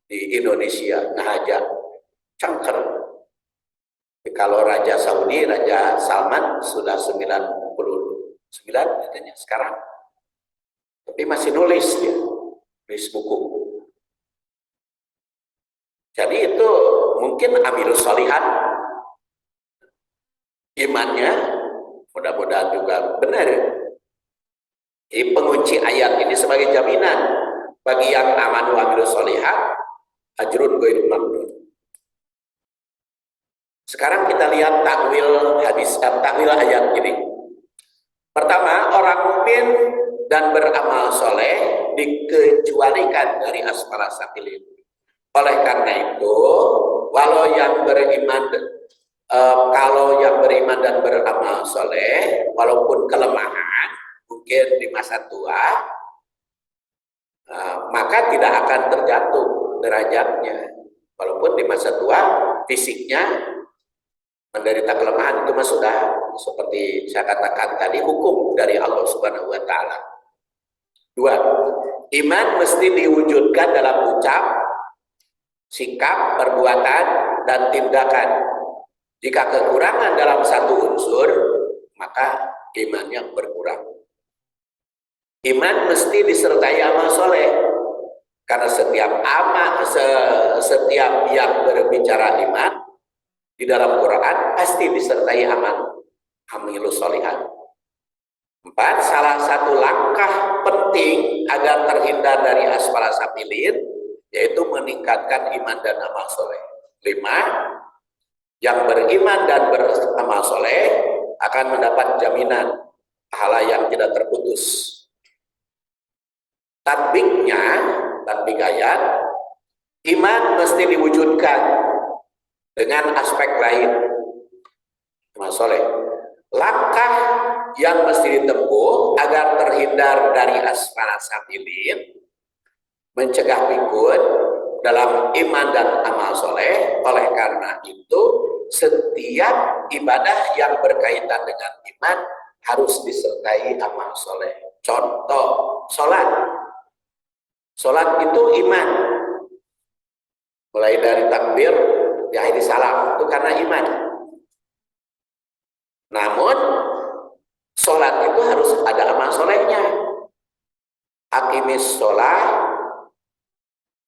di Indonesia, ngajak cangker. Kalau Raja Saudi, Raja Salman sudah 99 katanya sekarang, tapi masih nulis dia, nulis buku. Jadi itu mungkin amilus sholihat, imannya mudah-mudahan juga benar. Pengunci ayat ini sebagai jaminan bagi yang aman wa amilus sholihat, ajrun ghairul mamnun. Sekarang kita lihat takwil ayat ini. Pertama, orang mukmin dan beramal soleh dikecualikan dari asfala safilin. Oleh karena itu, kalau yang beriman dan beramal soleh, walaupun kelemahan mungkin di masa tua, maka tidak akan terjatuh derajatnya. Walaupun di masa tua fisiknya menderita kelemahan, itu mah sudah seperti saya katakan tadi, hukum dari Allah Subhanahu wa taala. 2. Iman mesti diwujudkan dalam ucap, sikap, perbuatan, dan tindakan. Jika kekurangan dalam satu unsur, maka imannya berkurang. Iman mesti disertai amal soleh, karena setiap yang berbicara iman di dalam Quran pasti disertai amilus sholihat. 4. Salah satu langkah penting agar terhindar dari asfala safilin yaitu meningkatkan iman dan amal soleh. 5. Yang beriman dan beramal soleh akan mendapat jaminan pahala yang tidak terputus. Tatbik ayat, iman mesti diwujudkan dengan aspek lain. Amal soleh. Langkah yang mesti ditempuh agar terhindar dari asfala safilin, mencegah pikun dalam iman dan amal soleh. Oleh karena itu, setiap ibadah yang berkaitan dengan iman harus disertai amal soleh. Contoh, sholat. Sholat itu iman. Mulai dari takbir, diakhiri salam, itu karena iman. Namun, sholat itu harus ada amal solehnya. Aqimis sholat,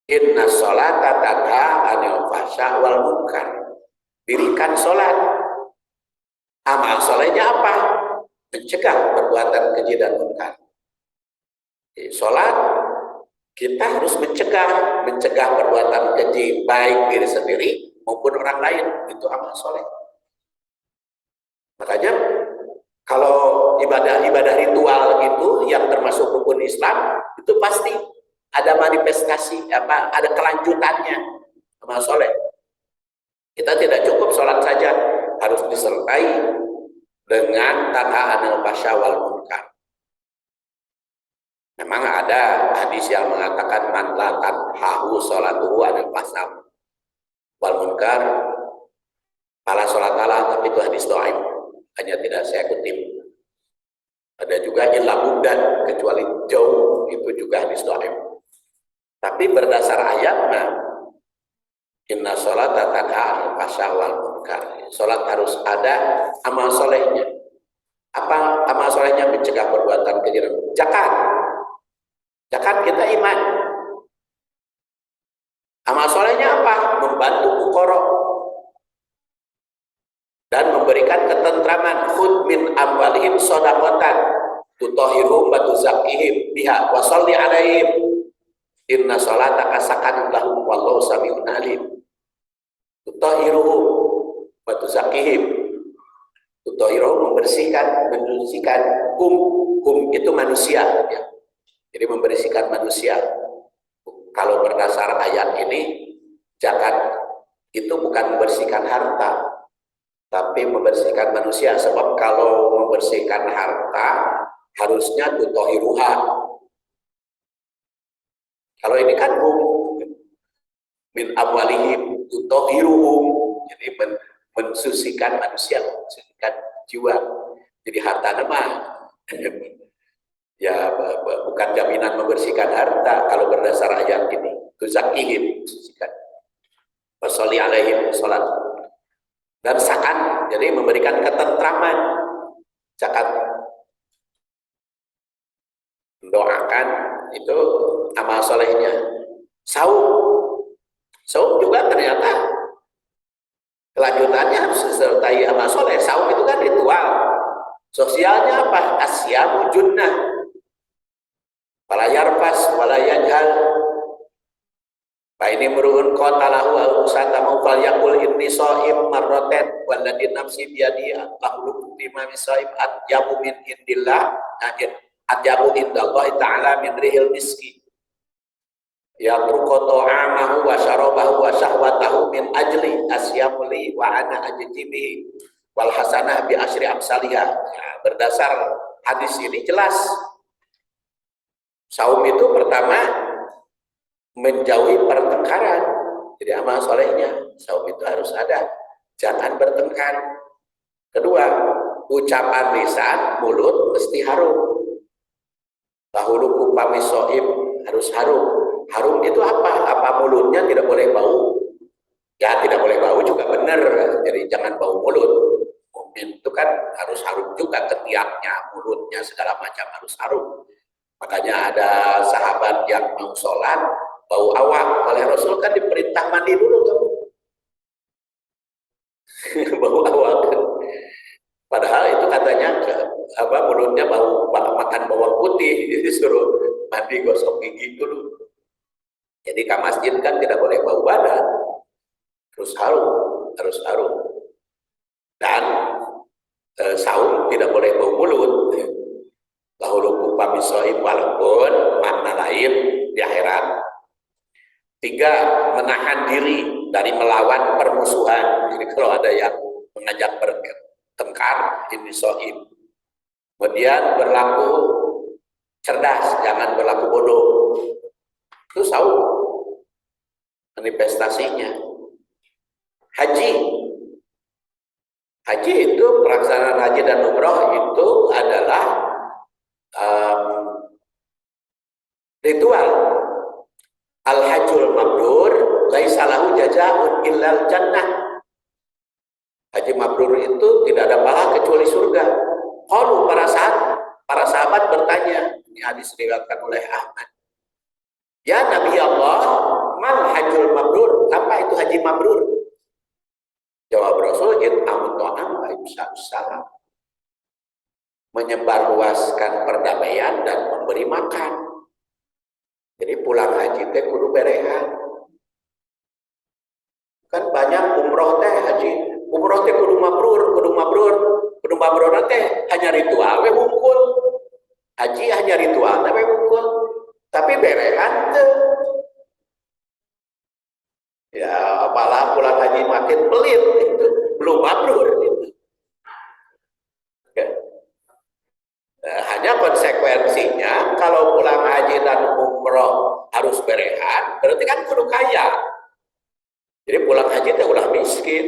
inna sholata tanha 'anil fahsya wal munkar. Dirikan sholat. Amal solehnya apa? Mencegah perbuatan keji dan munkar. Sholat kita harus mencegah perbuatan keji, baik diri sendiri maupun orang lain. Itu amal soleh. Makanya kalau ibadah ritual itu yang termasuk rukun Islam, itu pasti ada manifestasi, ada kelanjutannya, amal soleh. Kita tidak cukup sholat saja, harus disertai dengan tanha 'anil fahsya wal munkar. Memang ada hadis yang mengatakan man la tanhahu sholatuhu 'anil fahsya wal munkar fala sholatalah, tapi itu hadis dhaif, hanya tidak saya kutip. Ada juga illa budan, kecuali jauh, itu juga hadis dhaif. Tapi berdasar ayatnya, inna sholata tanha 'anil fahsya wal munkar. Sholat harus ada amal solehnya. Apa amal solehnya? Mencegah perbuatan keji. Zakat kita iman. Amal solehnya apa? fuqara, dan memberikan ketentraman. Khud min amwalihim shadaqatan tutahhiruhum wa tuzakkihim biha wa sholli 'alaihim inna sholataka sakanun lahum wallahu sami'un alim. Tutahhiruhum wa tuzakkihim, tutahhiruhum membersihkan, menyucikan, hum itu manusia ya. Jadi membersihkan manusia. Kalau berdasar ayat ini, zakat itu bukan membersihkan harta, tapi membersihkan manusia. Sebab kalau membersihkan harta harusnya tutahhiruha. Kalau ini kan min amwalihim tutahhiruhum, jadi mensucikan manusia, mensucikan jiwa. Jadi harta nama ya bukan jaminan membersihkan harta kalau berdasar ayat ini. Tuzakkihim, mensucikan. Wa sholli 'alaihim, salat. Dan sakan, jadi memberikan ketentraman. Zakat mendoakan itu amal solehnya. Saum juga ternyata kelanjutannya harus disertai amal soleh. Saum itu kan ritual. Sosialnya apa? Asyamu junnah. Wala yarfas wala yajhal. Fa ini murun qatalahu al-usata mawfal yaqul inni sha'im marratan walladzi nafsi biyadi aqulu bima misaib atyabu min indillah atyabu indallahi ta'ala min rihil miski ya turqatu amahu wa syarabahu wa syahwatahu min ajli asyamuli wa ana ajjibi wal hasanah bi asyri amsalihha. Ya, berdasar hadis ini jelas saum itu pertama menjauhi pertengkaran. Jadi amal solehnya saum itu harus ada, jangan bertengkar. Kedua, ucapan lisan, mulut mesti harum. Bahulu upami soib harus harum. Harum itu apa? Apa mulutnya tidak boleh bau? Ya tidak boleh bau juga benar. Jadi jangan bau mulut. Mukmin itu kan harus harum juga, ketiaknya, mulutnya segala macam harus harum. Makanya ada sahabat yang mau sholat bau awak, oleh Rasul kan diperintah mandi dulu kamu. Bau awak. Padahal itu katanya mulutnya bau makan bawang putih, jadi suruh mandi gosok gigi dulu. Jadi ke masjid kan tidak boleh bau badan, harus harum. Dan saum tidak boleh bau mulut. Bahulu upami soib, walaupun makna lain di akhirat. 3, menahan diri dari melawan permusuhan. Jadi kalau ada yang mengajak bertengkar, ini soib. Kemudian berlaku cerdas, jangan berlaku bodoh. Itu saum manifestasinya. Haji itu pelaksanaan haji dan umroh itu adalah ritual. Al-hajjul mabrur laisa lahu jazaa'un illal jannah. Haji mabrur itu tidak ada pahala kecuali surga. Qalu para sahabat bertanya, ini hadis diriwayatkan oleh Ahmad. Ya Nabi Allah, mal hajjul mabrur? Apa itu haji mabrur? Jawab Rasul, it'amut ta'am wa ifsha'us salam. Menyebarluaskan perdamaian dan memberi makan. Jadi pulang haji teh kudu berehan. Kan banyak umroh teh haji. Umroh teh kudu mabrur teh hanya ritual we wungkul. Haji hanya ritual we wungkul. Tapi berehan teh. Ya apalah pulang haji makin pelit itu belum mabrur gitu. Hanya konsekuensinya kalau pulang haji dan umroh harus berehan, berarti kan kudu kaya. Jadi pulang haji teh ulah miskin,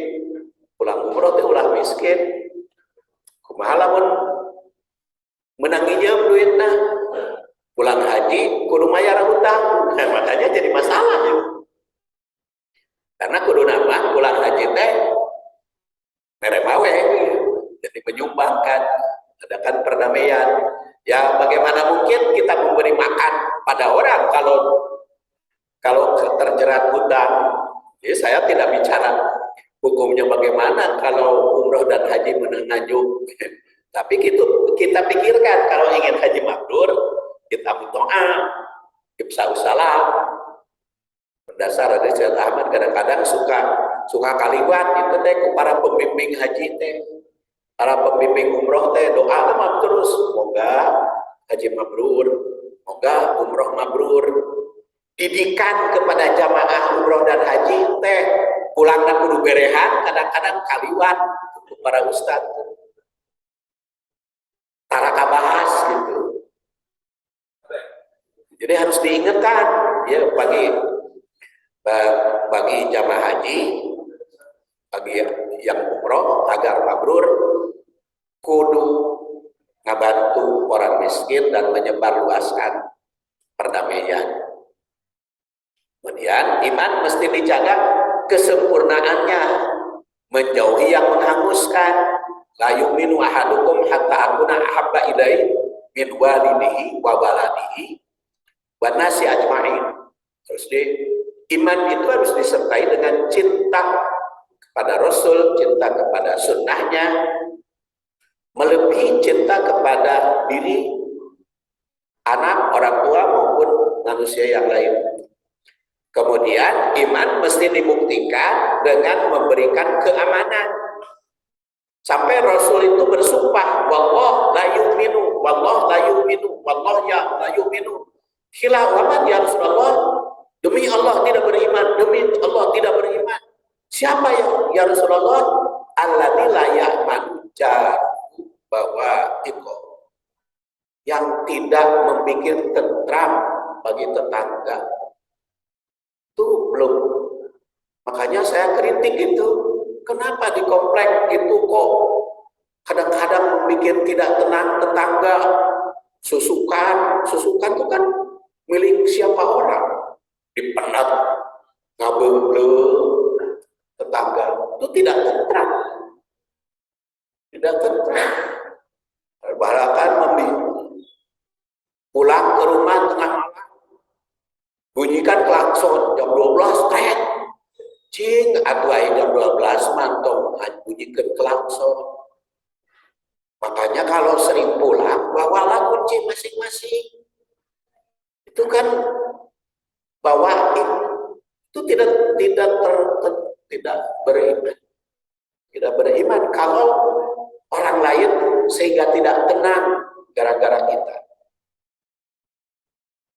pulang umroh teh ulah miskin. Kumaha lamun menanginya duitna? Pulang haji kudu mayar hutang. Nah, makanya jadi masalah ya. Karena kudu nama pulang haji teh meremawe, jadi menyumbangkan. Adakan perdamaian. Ya bagaimana mungkin kita memberi makan pada orang kalau terjerat hutang, Jadi saya tidak bicara hukumnya bagaimana kalau umroh dan haji menangajuk. Tapi kita pikirkan kalau ingin haji mabrur, kita berdoa, kita salam. Berdasar dari Syed Ahmad kadang-kadang suka kaliwat itu teh para pembimbing haji teh, para pembimbing umroh teh doa mah terus semoga haji mabrur, semoga umroh mabrur. Didikan kepada jamaah umroh dan haji teh pulang dan kudu berehan, kadang-kadang kaliwat para ustadz tara kabahas gitu. Jadi harus diingatkan ya bagi jamaah haji, bagi yang umroh agar mabrur kudu ngabantu orang miskin dan menyebarluaskan perdamaian. Kemudian iman mesti dijaga kesempurnaannya, menjauhi yang menghanguskan. La yu'minu ahadukum hatta akuna ahabba ilaihi min walidihi wa waladihi wan nasi ajma'in. Terus iman itu harus disertai dengan cinta kepada Rasul, cinta kepada sunnahnya, melebihi cinta kepada diri, anak, orang tua maupun manusia yang lain. Kemudian iman mesti dibuktikan dengan memberikan keamanan. Sampai Rasul itu bersumpah, wallah la yu'minu, wallah la yu'minu, wallah ya la yu'minu. Khila waman ya Rasulullah, demi Allah tidak beriman, demi Allah tidak beriman. Siapa ya Rasulullah? Alladzi la ya'manu jaru bahwa itu yang tidak membuat tentram bagi tetangga. Itu belum. Makanya saya kritik itu, kenapa di komplek itu kok kadang-kadang membuat tidak tenang tetangga, susukan itu kan milik siapa orang, dipenat, ngabelu tetangga, itu tidak tentram, bahkan pulang ke rumah tengah malam, bunyikan klakson jam 12 tet cing atuh jam 12 mantong bunyikan klakson. Makanya kalau sering pulang bawalah kunci masing-masing. Itu kan bawain. Itu tidak beriman. Tidak beriman kalau orang lain sehingga tidak tenang gara-gara kita.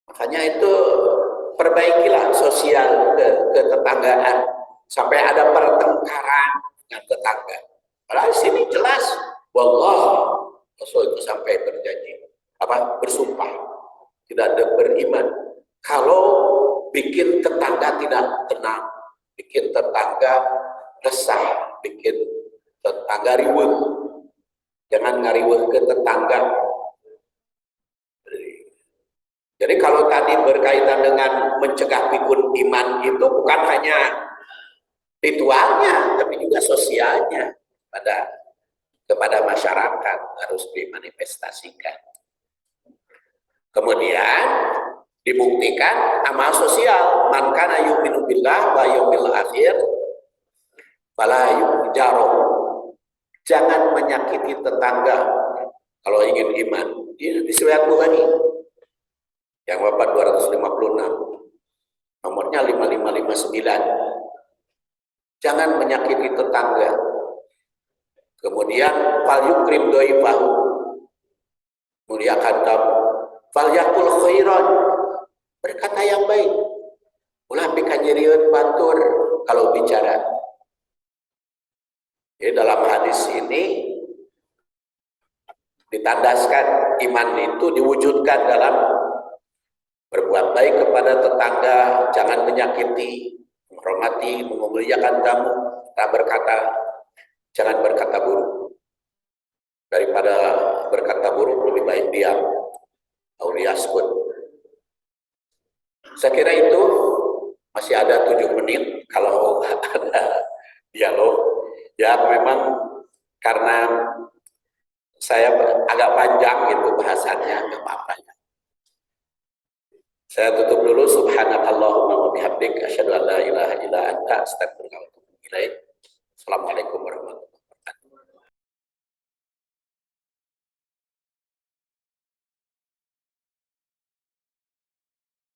Makanya itu perbaikilah sosial ketetanggaan sampai ada pertengkaran dengan tetangga. Padahal di sini jelas, wallah, Rasul itu sampai berjanji, bersumpah, tidak ada beriman. Kalau bikin tetangga tidak tenang, bikin tetangga resah, bikin tetangga riweuh, jangan ngariweuh ke tetangga. Jadi kalau tadi berkaitan dengan mencegah pikun iman itu bukan hanya ritualnya, tapi juga sosialnya kepada masyarakat harus dimanifestasikan. Kemudian dibuktikan amal sosial, man kana yu'minu billah wa yaumil akhir fala yujaru. Jangan menyakiti tetangga kalau ingin iman. Ini di riwayat Bukhari yang wafat 256, nomornya 5559. Jangan menyakiti tetangga. Kemudian fal yukrim dhaifahu, muliakan tamu. Fal yaqul khairan, berkata yang baik. Ulah pikajirieun batur kalau bicara. Jadi dalam hadis ini ditandaskan iman itu diwujudkan dalam berbuat baik kepada tetangga, jangan menyakiti, menghormati, memuliakan tamu, jangan berkata buruk. Daripada berkata buruk lebih baik diam. Auliyaskut. Saya kira itu masih ada 7 menit kalau ada dialog. Ya memang karena saya agak panjang gitu bahasannya, nggak apa-apa. Saya tutup dulu. Subhanakallahumma wa bihamdika bihamdik asyhadu an la ilaha illa anta astaghfiruka wa atubu ilaik. Assalamualaikum